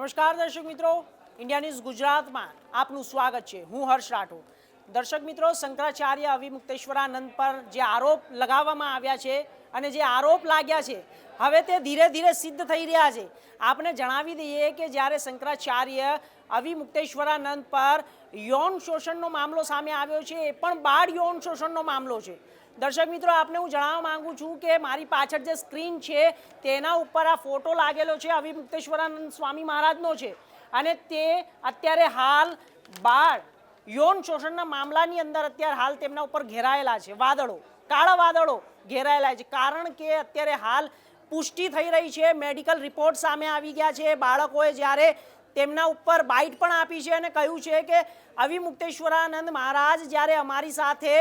નમસ્કાર દર્શક મિત્રો, ઇન્ડિયા ન્યૂઝ ગુજરાતમાં આપનું સ્વાગત છે। હું હર્ષ રાઠોડ। દર્શક મિત્રો, શંકરાચાર્ય અવિમુક્તેશ્વરાનંદ પર જે આરોપ લગાવવામાં આવ્યા છે અને જે આરોપ લાગ્યા છે હવે તે ધીરે ધીરે સિદ્ધ થઈ રહ્યા છે। આપને જણાવી દઈએ કે જ્યારે શંકરાચાર્ય અવિમુક્તેશ્વરાનંદ પર યૌન શોષણનો મામલો સામે આવ્યો છે, એ પણ બાળ યૌન શોષણનો મામલો છે। દર્શક મિત્રો, આપને હું જણાવવા માંગુ છું કે મારી પાછળ જે સ્ક્રીન છે તેના ઉપર આ ફોટો લાગેલો છે અવિમુક્તેશ્વરાનંદ સ્વામી મહારાજનો છે અને તે અત્યારે હાલ બાળ યૌન શોષણના મામલાની અંદર અત્યારે હાલ તેમના ઉપર ઘેરાયેલા છે વાદળો, કાળા વાદળો ઘેરાયેલા છે। કારણ કે અત્યારે હાલ પુષ્ટિ થઈ રહી છે, મેડિકલ રિપોર્ટ સામે આવી ગયા છે। બાળકોએ જ્યારે તેમના ઉપર બાઇટ પણ આપી છે અને કહ્યું છે કે અવિમુક્તેશ્વરાનંદ મહારાજ જ્યારે અમારી સાથે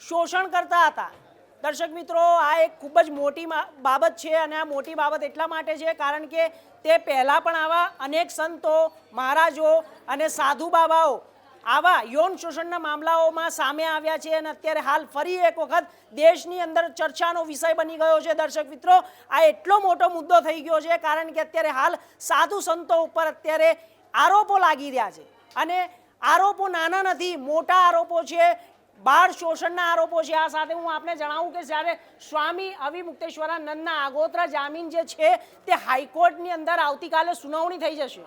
શોષણ કરતા હતા। દર્શક મિત્રો, આ એક ખૂબ જ મોટી બાબત છે અને આ મોટી બાબત એટલા માટે છે કારણ કે તે પહેલાં પણ આવા અનેક સંતો, મહારાજો અને સાધુ બાબાઓ આવા યૌન શોષણના મામલાઓમાં સામે આવ્યા છે અને અત્યારે હાલ ફરી એક વખત દેશની અંદર ચર્ચાનો વિષય બની ગયો છે। દર્શક મિત્રો, આ એટલો મોટો મુદ્દો થઈ ગયો છે કારણ કે અત્યારે હાલ સાધુ સંતો ઉપર અત્યારે આરોપો લાગી રહ્યા છે અને આરોપો નાના નથી, મોટા આરોપો છે, બાળ શોષણના આરોપો છે। આ સાથે હું આપને જણાવું કે જ્યારે સ્વામી અવિમુક્તેશ્વરાનંદના આગોતરા જામીન જે છે તે હાઈકોર્ટની અંદર આવતીકાલે સુનાવણી થઈ જશે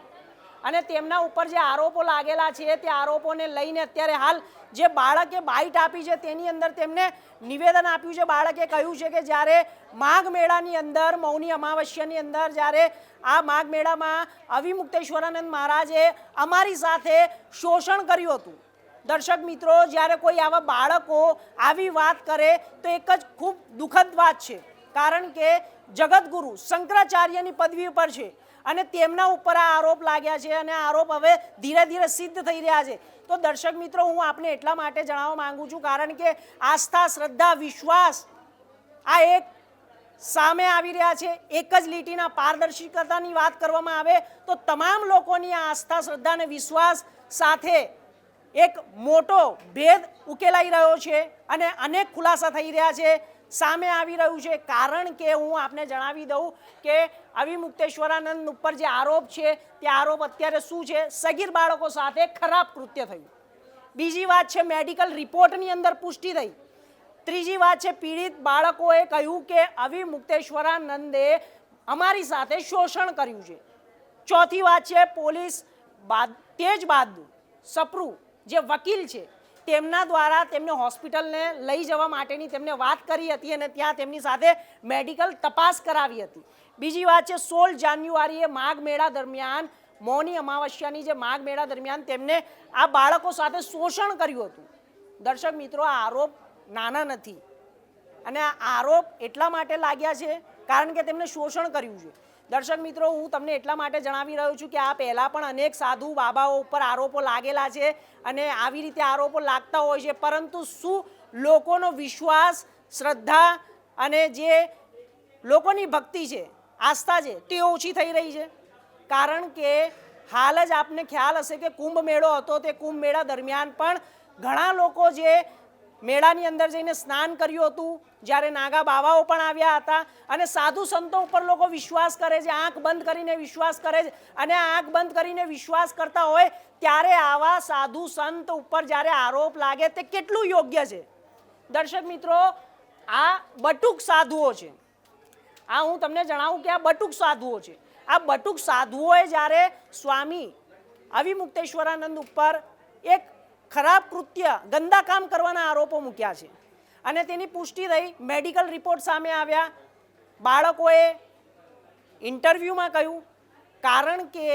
અને તેમના ઉપર જે આરોપો લાગેલા છે તે આરોપોને લઈને અત્યારે હાલ જે બાળકે બાઇટ આપી છે તેની અંદર તેમને નિવેદન આપ્યું છે। બાળકે કહ્યું છે કે જ્યારે માઘ મેળાની અંદર, મૌની અમાવસ્યાની અંદર જ્યારે આ માઘ મેળામાં અવિમુક્તેશ્વરાનંદ મહારાજે અમારી સાથે શોષણ કર્યું હતું। દર્શક મિત્રો, જ્યારે કોઈ આવા બાળકો આવી વાત કરે તો એક જ ખૂબ દુઃખદ વાત છે કારણ કે જગતગુરુ શંકરાચાર્યની પદવી ઉપર છે અને તેમના ઉપર આ આરોપ લાગ્યા છે અને આ આરોપ હવે ધીરે ધીરે સિદ્ધ થઈ રહ્યા છે। તો દર્શક મિત્રો, હું આપને એટલા માટે જણાવવા માંગુ છું કારણ કે આસ્થા, શ્રદ્ધા, વિશ્વાસ આ એક સામે આવી રહ્યા છે। એક જ લીટીના પારદર્શિતાની વાત કરવામાં આવે તો તમામ લોકોની આ આસ્થા, શ્રદ્ધા અને વિશ્વાસ સાથે એક મોટો ભેદ ઉકેલાઈ રહ્યો છે અને અનેક ખુલાસા થઈ રહ્યા છે, સામે આવી રહ્યું છે। કારણ કે હું આપને જણાવી દઉં કે અવિમુક્તેશ્વરાનંદ ઉપર જે આરોપ છે તે આરોપ અત્યારે શું છે, સગીર બાળકો સાથે ખરાબ કૃત્ય થયું। બીજી વાત છે મેડિકલ રિપોર્ટની અંદર પુષ્ટિ થઈ। ત્રીજી વાત છે પીડિત બાળકોએ કહ્યું કે અવિમુક્તેશ્વરાનંદે અમારી સાથે શોષણ કર્યું છે। ચોથી વાત છે પોલીસ તેજ બહાદુર સપ્રુ જે વકીલ છે તેમના દ્વારા તેમને હોસ્પિટલને લઈ જવા માટેની તેમને વાત કરી હતી અને ત્યાં તેમની સાથે મેડિકલ તપાસ કરાવી હતી। બીજી વાત છે 16 જાન્યુઆરીએ માઘ મેળા દરમિયાન, મૌની અમાવસ્યાની જે માઘ મેળા દરમિયાન તેમને આ બાળકો સાથે શોષણ કર્યું હતું। દર્શક મિત્રો, આ આરોપ નાના નથી અને આ આરોપ એટલા માટે લાગ્યા છે કારણ કે તેમને શોષણ કર્યું છે। દર્શક મિત્રો, હું તમને એટલા માટે જણાવી રહ્યો છું કે આ પહેલાં પણ અનેક સાધુ બાબાઓ ઉપર આરોપો લાગેલા છે અને આવી રીતે આરોપો લાગતા હોય છે, પરંતુ શું લોકોનો વિશ્વાસ, શ્રદ્ધા અને જે લોકોની ભક્તિ છે, આસ્થા છે તે ઓછી થઈ રહી છે? કારણ કે હાલ જ આપને ખ્યાલ હશે કે કુંભ મેળો હતો, તે કુંભ મેળા દરમિયાન પણ ઘણા લોકો જે મેળાની અંદર જઈને સ્નાન કર્યું હતું, જ્યારે નાગા બાવાઓ પણ આવ્યા હતા અને સાધુ સંતો ઉપર લોકો વિશ્વાસ કરે છે, આંખ બંધ કરીને વિશ્વાસ કરે છે અને આંખ બંધ કરીને વિશ્વાસ કરતા હોય ત્યારે આવા સાધુ સંત ઉપર જ્યારે આરોપ લાગે તે કેટલું યોગ્ય છે? દર્શક મિત્રો, આ બટુક સાધુઓ છે। આ હું તમને જણાવું કે આ બટુક સાધુઓ છે। આ બટુક સાધુઓએ જ્યારે સ્વામી અવિમુક્તેશ્વરાનંદ ઉપર એક ખરાબ કૃત્ય, ગંદા કામ કરવાના આરોપો મૂક્યા છે અને તેની પુષ્ટિ થઈ, મેડિકલ રિપોર્ટ સામે આવ્યા। બાળકોએ ઇન્ટરવ્યૂમાં કહ્યું કારણ કે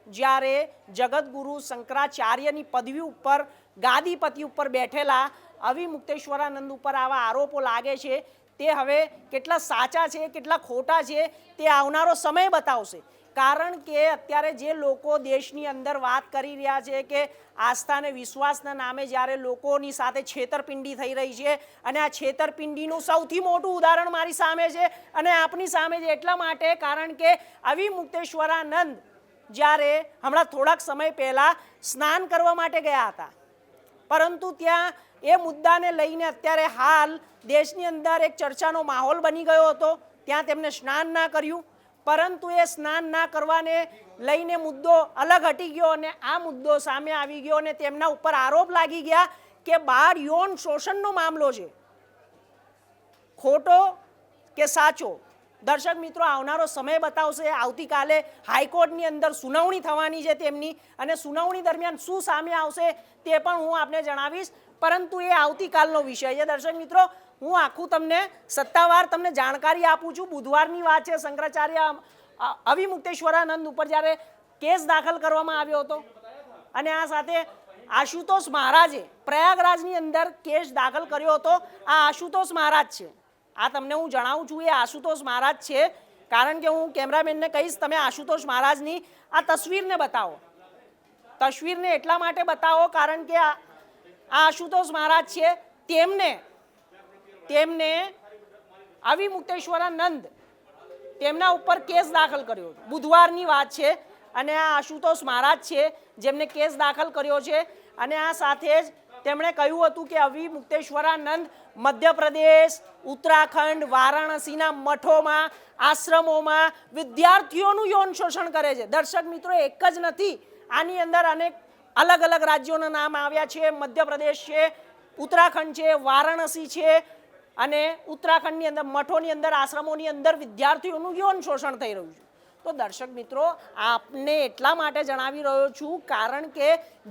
જ્યારે જગતગુરુ શંકરાચાર્યની પદવી ઉપર, ગાદીપતિ ઉપર બેઠેલા અવિમુક્તેશ્વરાનંદ ઉપર આવા આરોપો લાગે છે તે હવે કેટલા સાચા છે, કેટલા ખોટા છે તે આવનારો સમય બતાવશે। કારણ કે અત્યારે જે લોકો દેશની અંદર વાત કરી રહ્યા છે કે આસ્થા અને વિશ્વાસના નામે જ્યારે લોકોની સાથે છેતરપિંડી થઈ રહી છે અને આ છેતરપિંડીનું સૌથી મોટું ઉદાહરણ મારી સામે છે અને આપની સામે છે એટલા માટે કારણ કે અવિમુક્તેશ્વરાનંદ જ્યારે હમણાં થોડાક સમય પહેલાં સ્નાન કરવા માટે ગયા હતા, પરંતુ ત્યાં એ મુદ્દાને લઈને અત્યારે હાલ દેશની અંદર એક ચર્ચાનો માહોલ બની ગયો હતો। ત્યાં તેમને સ્નાન ના કર્યું, પરંતુ એ સ્નાન ના કરવાને લઈને મુદ્દો અલગ હટી ગયો અને આ મુદ્દો સામે આવી ગયો અને તેમના ઉપર આરોપ લાગી ગયા કે બાળ યૌન શોષણનો મામલો છે. ખોટો કે સાચો? દર્શક મિત્રો, આવનારો સમય બતાવશે. આવતીકાલે હાઈકોર્ટની અંદર સુનાવણી થવાની છે તેમની, અને સુનાવણી દરમિયાન શું સામે આવશે તે પણ હું આપને જણાવીશ, પરંતુ એ આવતીકાલનો વિષય છે. દર્શક મિત્રો, હું આખું તમને સત્તાવાર તમને જાણકારી આપું છું. બુધવારની વાત છે. શંકરાચાર્ય અવિમુક્તેશ્વરાનંદ ઉપર જ્યારે કેસ દાખલ કરવામાં આવ્યો હતો અને આ સાથે આશુતોષ મહારાજે પ્રયાગરાજની અંદર કેસ દાખલ કર્યો હતો. આ આશુતોષ મહારાજ છે. આ તમને હું જણાવું છું, એ આશુતોષ મહારાજ છે, કારણ કે હું કેમેરામેનને કહીશ તમે આશુતોષ મહારાજની આ તસવીરને બતાવો. તસવીરને એટલા માટે બતાવો કારણ કે આ આશુતોષ મહારાજ છે. તેમને અવિમુક્તેશ્વરાનંદ તેમના ઉપર કેસ દાખલ કર્યો. બુધવારની વાત છે અને આ આશુતોષ મહારાજ છે જેમને કેસ દાખલ કર્યો છે. અને આ સાથે જ તેમણે કહ્યું હતું કે અવિમુક્તેશ્વરાનંદ મધ્યપ્રદેશ, ઉત્તરાખંડ, વારાણસીના મઠોમાં, આશ્રમોમાં વિદ્યાર્થીઓનું યૌન શોષણ કરે છે. દર્શક મિત્રો, એક જ નથી, આની અંદર અનેક અલગ અલગ રાજ્યોના નામ આવ્યા છે. મધ્યપ્રદેશ છે, ઉત્તરાખંડ છે, વારાણસી છે, અને ઉત્તરાખંડની અંદર મઠોની અંદર, આશ્રમોની અંદર વિદ્યાર્થીઓનું યૌન શોષણ થઈ રહ્યું છે. તો દર્શક મિત્રો, આપને એટલા માટે જણાવી રહ્યો છું કારણ કે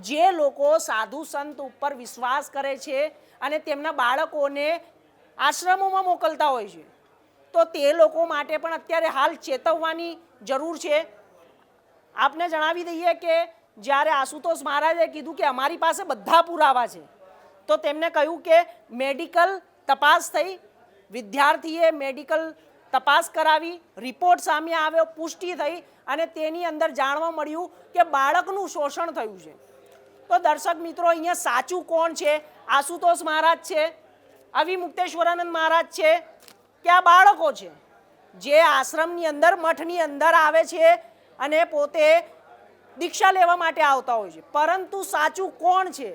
જે લોકો સાધુ સંત ઉપર વિશ્વાસ કરે છે અને તેમના બાળકોને આશ્રમોમાં મોકલતા હોય છે, તો તે લોકો માટે પણ અત્યારે હાલ ચેતવવાની જરૂર છે. આપને જણાવી દઈએ કે જ્યારે આશુતોષ મહારાજે કીધું કે અમારી પાસે બધા પુરાવા છે, તો તેમને કહ્યું કે મેડિકલ તપાસ થઈ, વિદ્યાર્થીએ મેડિકલ તપાસ કરાવી, રિપોર્ટ સામે આવ્યો, પુષ્ટિ થઈ અને તેની અંદર જાણવા મળ્યું કે બાળકનું શોષણ થયું છે. તો દર્શક મિત્રો, અહીંયા સાચું કોણ છે? આશુતોષ મહારાજ છે, અવિમુક્તેશ્વરાનંદ મહારાજ છે કે આ બાળકો છે જે આશ્રમની અંદર, મઠની અંદર આવે છે અને પોતે દીક્ષા લેવા માટે આવતા હોય છે? પરંતુ સાચું કોણ છે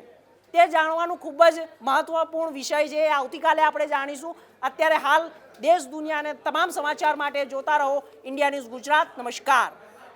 તે જાણવાનું ખૂબ જ મહત્વપૂર્ણ વિષય છે. આવતીકાલે આપણે જાણીશું. અત્યારે હાલ દેશ દુનિયા અને તમામ સમાચાર માટે જોતા રહો ઇન્ડિયા ન્યૂઝ ગુજરાત. નમસ્કાર.